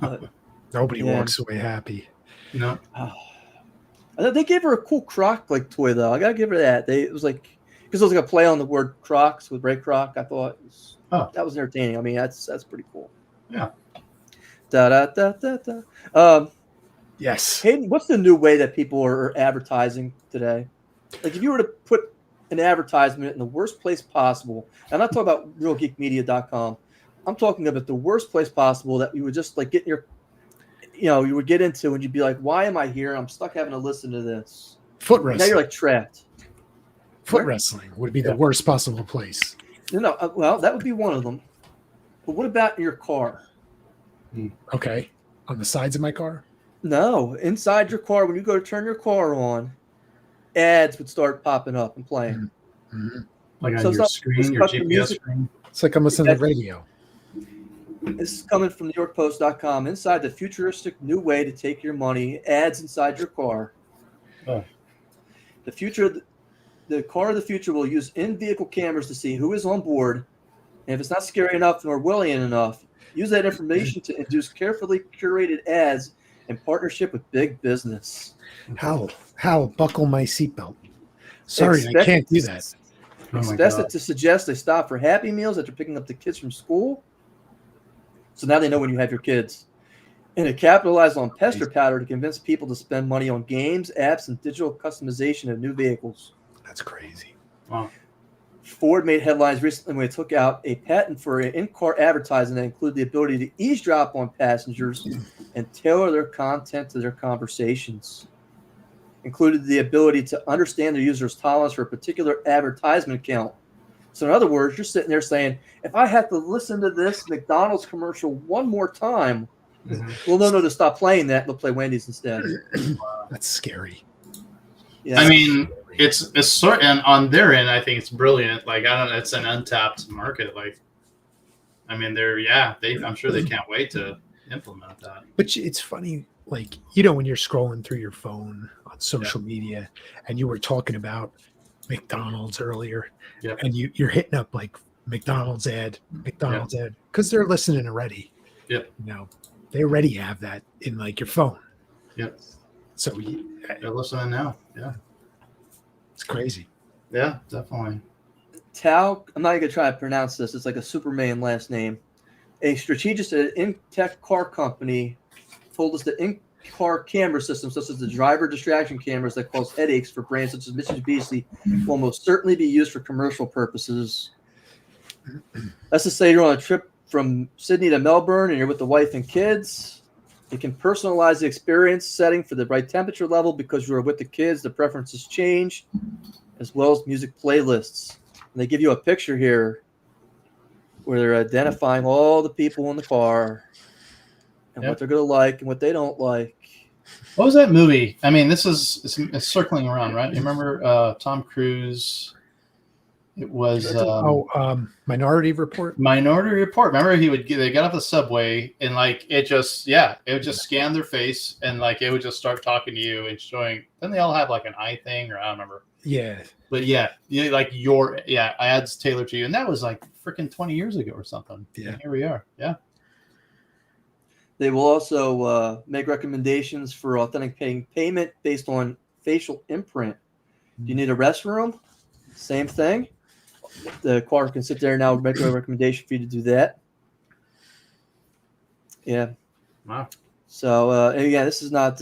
But, nobody walks away happy. No. They gave her a cool Croc toy though. I gotta give her that. It was because it was like a play on the word Crocs with Ray Kroc. I thought that was entertaining. I mean, that's pretty cool. Yeah. Yes. Hayden, what's the new way that people are advertising today? If you were to put an advertisement in the worst place possible, and I'm not talking about realgeekmedia.com. I'm talking about the worst place possible that you would just get in your, you would get into and you'd be like, why am I here? I'm stuck having to listen to this. Foot wrestling. Now you're trapped. Foot wrestling would be the worst possible place. No, well, that would be one of them. But what about in your car? Okay. On the sides of my car? No, inside your car, when you go to turn your car on, ads would start popping up and playing. Mm-hmm. Like on your screen, your GPS screen? It's like I'm listening to the radio. This is coming from NewYorkPost.com. Inside the futuristic new way to take your money, ads inside your car. Oh. The car of the future will use in-vehicle cameras to see who is on board, and if it's not scary enough nor willing enough, use that information to induce carefully curated ads in partnership with big business. How buckle my seatbelt? Sorry, I can't do that. Expect it to suggest they stop for Happy Meals after picking up the kids from school. So now they know when you have your kids. And it capitalized on pester powder to convince people to spend money on games, apps, and digital customization of new vehicles. That's crazy. Wow. Ford made headlines recently when it took out a patent for in-car advertising that included the ability to eavesdrop on passengers and tailor their content to their conversations. Included the ability to understand the user's tolerance for a particular advertisement account. So in other words, you're sitting there saying, if I have to listen to this McDonald's commercial one more time, well, no, to stop playing that. They'll play Wendy's instead. That's scary. Yeah. I mean, it's sort, and on their end, I think it's brilliant. It's an untapped market. I'm sure they can't wait to implement that. But it's funny, when you're scrolling through your phone on social media, and you were talking about McDonald's earlier, and you're hitting up McDonald's ad, because they're listening already. Yep. They already have that in your phone. Yep. So they're listening now. Yeah. It's crazy. Yeah, definitely. Tao, I'm not even going to try to pronounce this. It's like a Superman last name. A strategist at an in-tech car company told us that in-car camera systems, such as the driver distraction cameras that cause headaches for brands such as Mitsubishi, will most certainly be used for commercial purposes. Let's just say you're on a trip from Sydney to Melbourne and you're with the wife and kids. You can personalize the experience setting for the right temperature level because you're with the kids. The preferences change, as well as music playlists. And they give you a picture here where they're identifying all the people in the car and what they're going to like and what they don't like. What was that movie? I mean, it's circling around, right? You remember Tom Cruise? It was Minority Report. Minority Report. Remember, they got off the subway and like it would just scan their face and like it would just start talking to you and showing. Then they all have like an eye thing, or I don't remember. Yeah. But ads tailored to you, and that was like freaking 20 years ago or something. Yeah. And here we are. Yeah. They will also make recommendations for authenticating payment based on facial imprint. Do you need a restroom? Same thing. The car can sit there now and make a recommendation for you to do that. Yeah. Wow. So, again, this is not,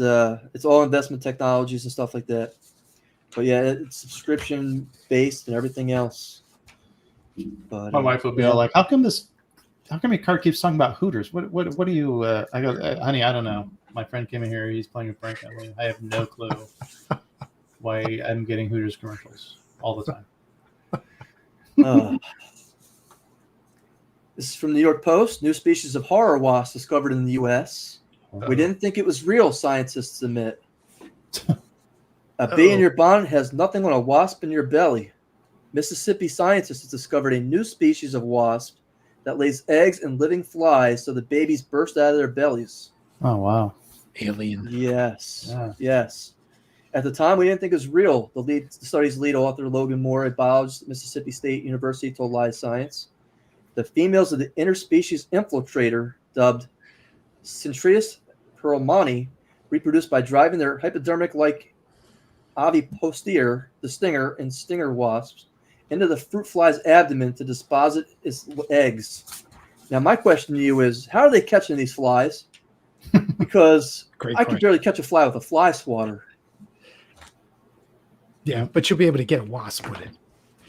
it's all investment technologies and stuff like that. But yeah, it's subscription based and everything else. But my wife would be all like, how come your car keeps talking about Hooters? What do you, I go, honey, I don't know. My friend came in here. He's playing a prank on me. I have no clue why I'm getting Hooters commercials all the time. This is from the New York Post. New species of horror wasp discovered in the U.S. We didn't think it was real, scientists admit. A bee in your bonnet has nothing on a wasp in your belly. Mississippi scientists have discovered a new species of wasp that lays eggs in living flies so the babies burst out of their bellies. Oh, wow. Alien. Yes. Yeah. Yes. At the time, we didn't think it was real. The study's lead author, Logan Moore, a biologist at Mississippi State University, told Live Science. The females of the interspecies infiltrator, dubbed Centrius perlmani, reproduce by driving their hypodermic-like ovipositor, the stinger, and stinger wasps, into the fruit fly's abdomen to deposit its eggs. Now, my question to you is, how are they catching these flies? Because I could barely catch a fly with a fly swatter. Yeah, but you'll be able to get a wasp with it.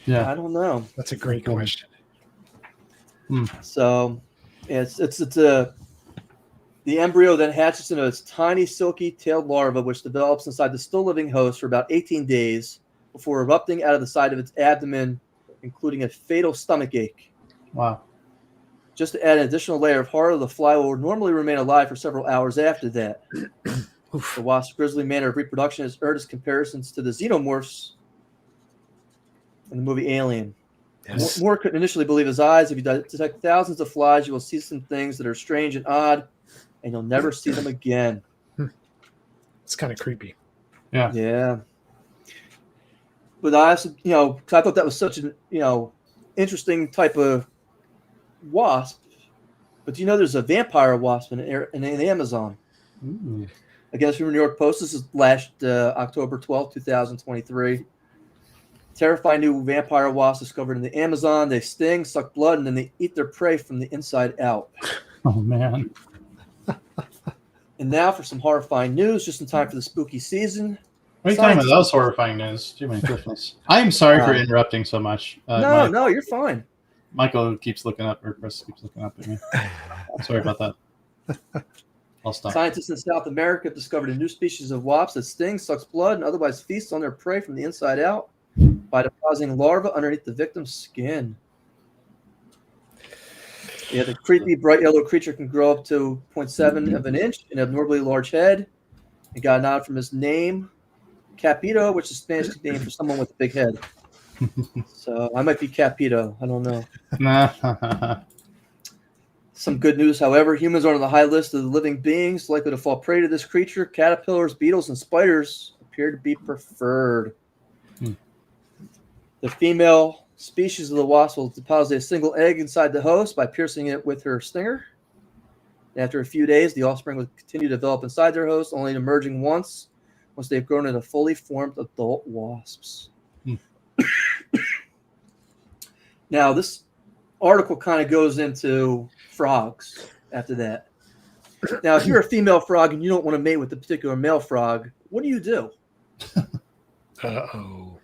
Yeah. I don't know. That's a great question. So, it's the embryo then hatches into its tiny, silky-tailed larva, which develops inside the still-living host for about 18 days before erupting out of the side of its abdomen, including a fatal stomach ache. Wow. Just to add an additional layer of horror, the fly will normally remain alive for several hours after that. The wasp's grisly manner of reproduction has earned its comparisons to the xenomorphs in the movie Alien. Yes. Moore couldn't initially believe his eyes. If you detect thousands of flies, you will see some things that are strange and odd, and you'll never see them again. It's kind of creepy. Yeah. Yeah. But I also, cause I thought that was such an, interesting type of wasp. But there's a vampire wasp in the Amazon. Ooh. I guess from the New York Post. This is last October 12th, 2023. Terrifying new vampire wasps discovered in the Amazon. They sting, suck blood, and then they eat their prey from the inside out. Oh, man. And now for some horrifying news, just in time for the spooky season. What are you talking about? That was horrifying news. Too many Christmas. I am sorry for interrupting so much. No, you're fine. Michael keeps looking up, or Chris keeps looking up at me. I'm sorry about that. I'll stop. Scientists in South America have discovered a new species of wasp that stings, sucks blood, and otherwise feasts on their prey from the inside out by depositing larvae underneath the victim's skin. Yeah, the creepy bright yellow creature can grow up to 0.7 of an inch, an abnormally large head. It got a nod from his name, Capito, which is Spanish name for someone with a big head. So I might be Capito. I don't know. Some good news, however, humans are on the high list of the living beings likely to fall prey to this creature. Caterpillars, beetles, and spiders appear to be preferred. The female species of the wasp will deposit a single egg inside the host by piercing it with her stinger. After a few days, the offspring will continue to develop inside their host, only emerging once they've grown into fully formed adult wasps. Now, this article kind of goes into frogs after that. Now, if you're a female frog and you don't want to mate with the particular male frog, what do you do? Uh-oh.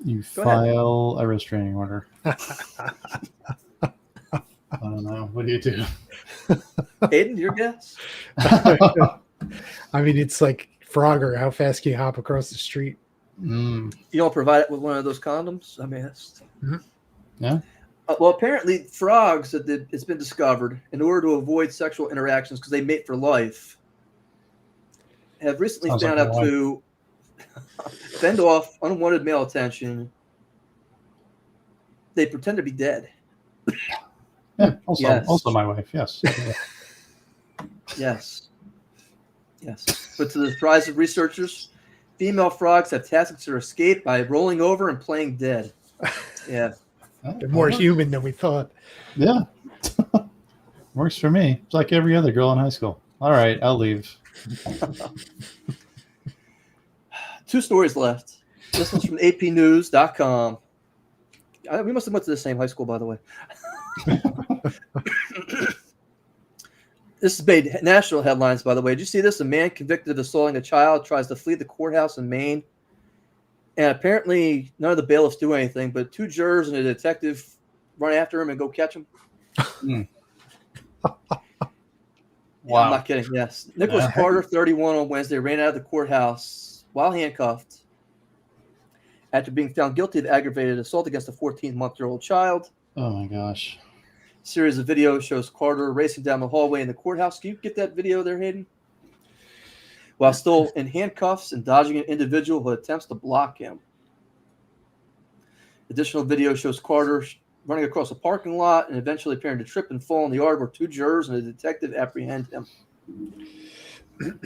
You file a restraining order. I don't know. What do you do? Hayden, your guess? I mean, it's like Frogger. How fast can you hop across the street? You don't provide it with one of those condoms? I mean, Yeah. Well, apparently, frogs, it's been discovered, in order to avoid sexual interactions because they mate for life, have recently Sounds found like out my wife. to fend off unwanted male attention. They pretend to be dead. Yeah. Also, Yes. also my wife. Yes. Yes. Yes. But to the surprise of researchers, female frogs have tactics to escape by rolling over and playing dead. Yeah. They're more human than we thought. Yeah. Works for me. It's like every other girl in high school. All right, I'll leave. 2 stories left. This one's from apnews.com. We must have went to the same high school, by the way. This has made national headlines, by the way. Did you see this? A man convicted of assaulting a child tries to flee the courthouse in Maine. And apparently none of the bailiffs do anything, but 2 jurors and a detective run after him and go catch him. Wow. Yeah, I'm not kidding. Yes. Nicholas Carter, 31, on Wednesday, ran out of the courthouse while handcuffed after being found guilty of aggravated assault against a 14-month-old child. Oh my gosh. A series of videos shows Carter racing down the hallway in the courthouse. Can you get that video there, Hayden? While still in handcuffs and dodging an individual who attempts to block him. Additional video shows Carter running across a parking lot and eventually appearing to trip and fall in the yard where 2 jurors and a detective apprehend him.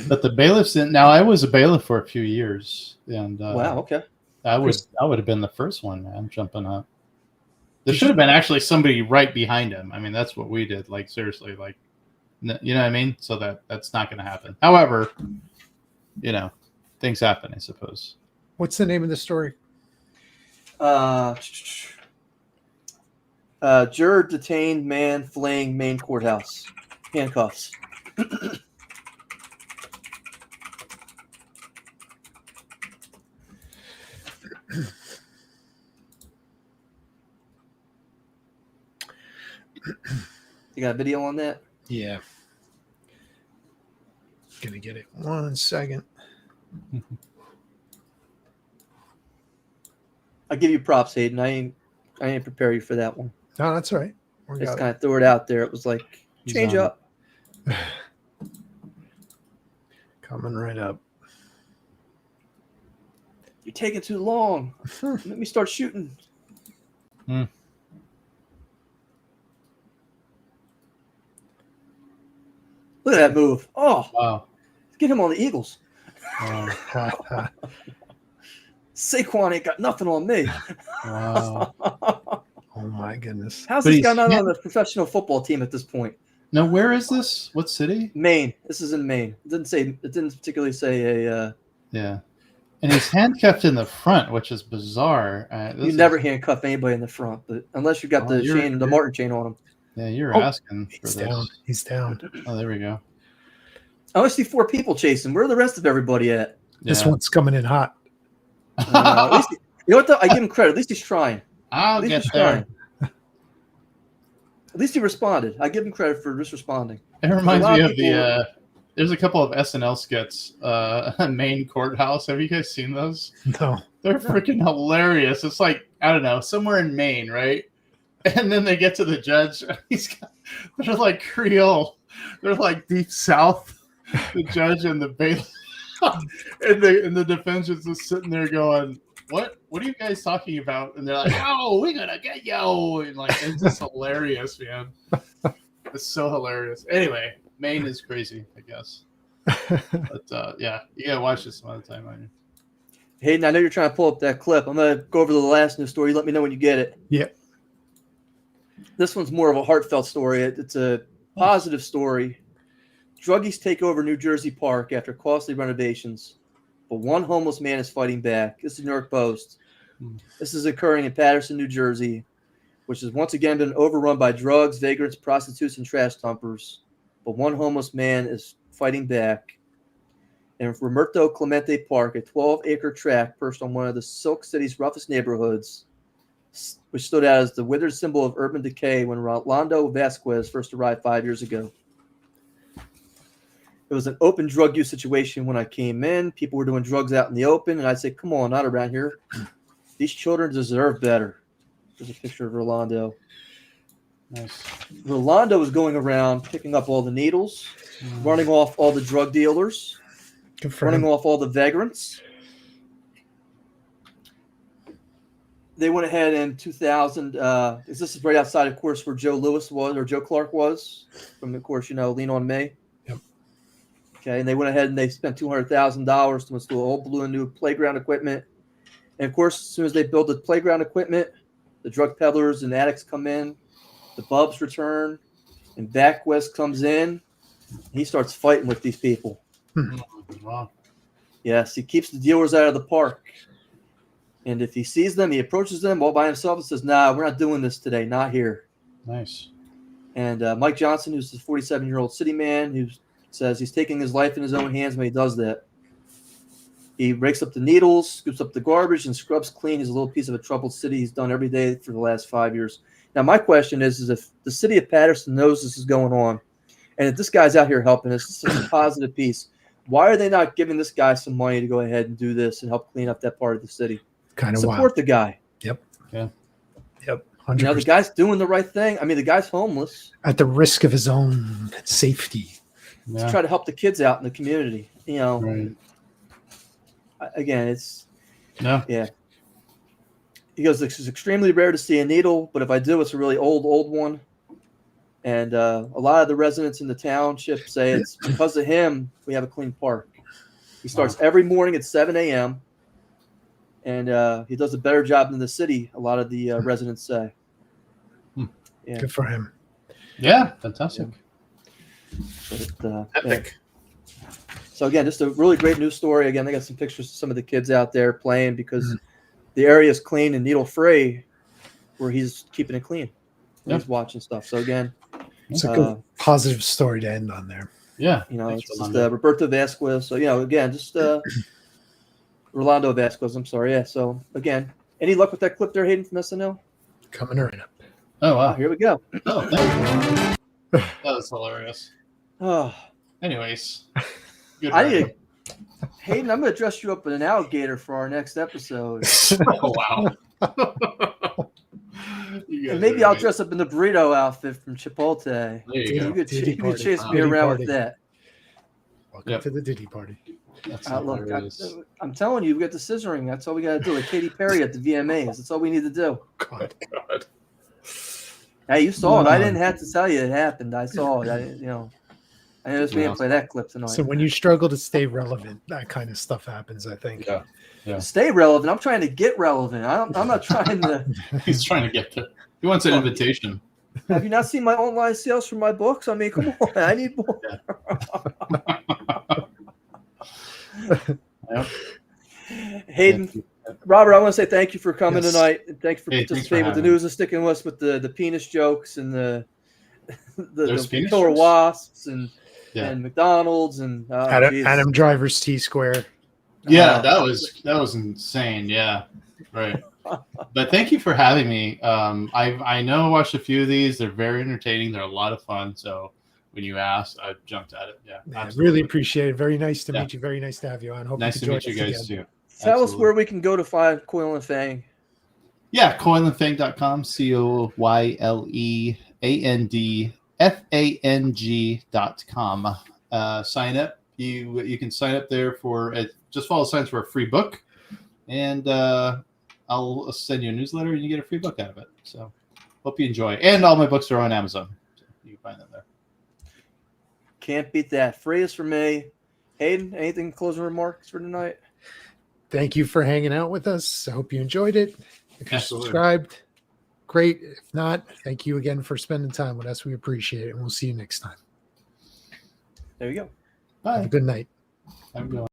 But the bailiffs didn't. Now I was a bailiff for a few years, and Wow, okay. I would have been the first one, man, jumping up. There should have been actually somebody right behind him. I mean, that's what we did. Like seriously, like you know what I mean. So that's not going to happen. However, you know, things happen, I suppose. What's the name of the story? Juror detained man fleeing Maine courthouse. Handcuffs. You got a video on that? Yeah. Gonna get it. 1 second. I'll give you props, Hayden. I ain't prepare you for that one. No, that's all right. We Just got kind of threw it out there. It was like, change up. it. Coming right up. You're taking too long. Let me start shooting. Look at that move. Oh, Wow. get him on the Eagles. Wow. Saquon ain't got nothing on me. Wow. Oh my goodness. How's But this he's- guy not on the professional football team at this point? Now, where is this? What city? Maine. This is in Maine. It didn't particularly say a. Yeah. And he's handcuffed in the front, which is bizarre. You never handcuff anybody in the front, but unless you've got the chain, the Martin chain on him. Yeah, you're Oh, asking for He's this. down. He's down. Oh, there we go. I only see 4 people chasing. Where are the rest of everybody at? This Yeah. one's coming in hot. At least you know what? Though? I give him credit. At least he's trying. I'll At least get he's there. trying. At least he responded. I give him credit for just responding. It reminds A lot me of of people- the. There's a couple of SNL skits, Maine Courthouse. Have you guys seen those? No. They're freaking hilarious. It's like, I don't know, somewhere in Maine, right? And then they get to the judge. They're like Creole. They're like deep south. The judge and the bailiff. and the defense is just sitting there going, What are you guys talking about? And they're like, oh, we're going to get you. And like, it's just hilarious, man. It's so hilarious. Anyway, Maine is crazy, I guess. But yeah, you got to watch this some other time on you. Hayden, I know you're trying to pull up that clip. I'm going to go over the last news story. You let me know when you get it. Yeah. This one's more of a heartfelt story. It's a positive story. Druggies take over New Jersey Park after costly renovations, but one homeless man is fighting back. This is the New York Post. This is occurring in Paterson, New Jersey, which has once again been overrun by drugs, vagrants, prostitutes, and trash dumpers. But one homeless man is fighting back. In Roberto Clemente Park, a 12-acre tract perched on one of the Silk City's roughest neighborhoods, which stood out as the withered symbol of urban decay when Rolando Vasquez first arrived 5 years ago. It was an open drug use situation when I came in. People were doing drugs out in the open, and I'd say, come on, not around here. These children deserve better. There's a picture of Rolando. Nice. Rolando was going around picking up all the needles, running off all the drug dealers, running off all the vagrants. They went ahead in 2000. This is right outside, of course, where Joe Lewis was, or Joe Clark was, from, of course, Lean on Me. Yep. Okay, and they went ahead and they spent $200,000 to install all blue and new playground equipment. And, of course, as soon as they build the playground equipment, the drug peddlers and addicts come in, the bubs return, and Vasquez comes in. He starts fighting with these people. Wow. Yes, he keeps the dealers out of the park. And if he sees them, he approaches them all by himself and says, nah, we're not doing this today. Not here. Nice. And Mike Johnson, who's the 47-year-old city man, who says he's taking his life in his own hands when he does that. He rakes up the needles, scoops up the garbage, and scrubs clean his little piece of a troubled city he's done every day for the last 5 years. Now, my question is if the city of Patterson knows this is going on, and if this guy's out here helping us, it's such a positive piece, why are they not giving this guy some money to go ahead and do this and help clean up that part of the city? Kind of support the guy. Yep. Yeah. Yep. 100%. The guy's doing the right thing. I mean, the guy's homeless. At the risk of his own safety. To try to help the kids out in the community. Right. Again, it's yeah. He goes, this is extremely rare to see a needle, but if I do, it's a really old one. And a lot of the residents in the township say it's because of him we have a clean park. He starts every morning at 7 a.m. And he does a better job than the city, a lot of the residents say. Yeah. Good for him. Yeah, fantastic. But, Epic. Yeah. So, again, just a really great news story. Again, they got some pictures of some of the kids out there playing because the area is clean and needle-free where he's keeping it clean. He's watching stuff. So, again. It's a good, positive story to end on there. Yeah. It's just Roberto Vasquez. So, again, just Rolando Vasquez. I'm sorry. Yeah. So, again, any luck with that clip there, Hayden, from SNL? Coming right up. Oh, wow. Here we go. Oh, thank you. That was hilarious. Oh. Anyways. Hayden, I'm going to dress you up with an alligator for our next episode. Oh, wow. And maybe I'll dress up in the burrito outfit from Chipotle. You could chase me around with that. Welcome to the Diddy party. Look, I'm telling you, we got the scissoring. That's all we got to do. Like Katy Perry at the VMAs. That's all we need to do. God. Hey, you saw it. I didn't have to tell you it happened. I saw it. I know we didn't play that clip tonight. So when you struggle to stay relevant, that kind of stuff happens, I think. Yeah. Stay relevant. I'm trying to get relevant. I'm not trying to. He's trying to get there. He wants an invitation. Have you not seen my online sales for my books? I mean, come on. I need more. Hayden, Robert, I want to say thank you for coming tonight. And thanks for participating with the news and sticking with us with the penis jokes and the killer wasps and McDonald's and Adam Driver's T-Square. Yeah, that was insane. Yeah, right. But thank you for having me. I know I watched a few of these. They're very entertaining. They're a lot of fun. So when you asked, I jumped at it. Yeah, I really appreciate it. Very nice to meet you. Very nice to have you on. Hope nice to meet you guys too. Tell us where we can go to find Coil and Fang. Yeah, coilandfang.com, coilandfang.com. Sign up. You can sign up there for just follow signs for a free book, and I'll send you a newsletter and you get a free book out of it. So hope you enjoy. And all my books are on Amazon. So you can find them there. Can't beat that. Free is for me. Hayden, anything closing remarks for tonight? Thank you for hanging out with us. I hope you enjoyed it. If you're subscribed, great. If not, thank you again for spending time with us. We appreciate it. And we'll see you next time. There you go. Bye. Have a good night. Have a good one.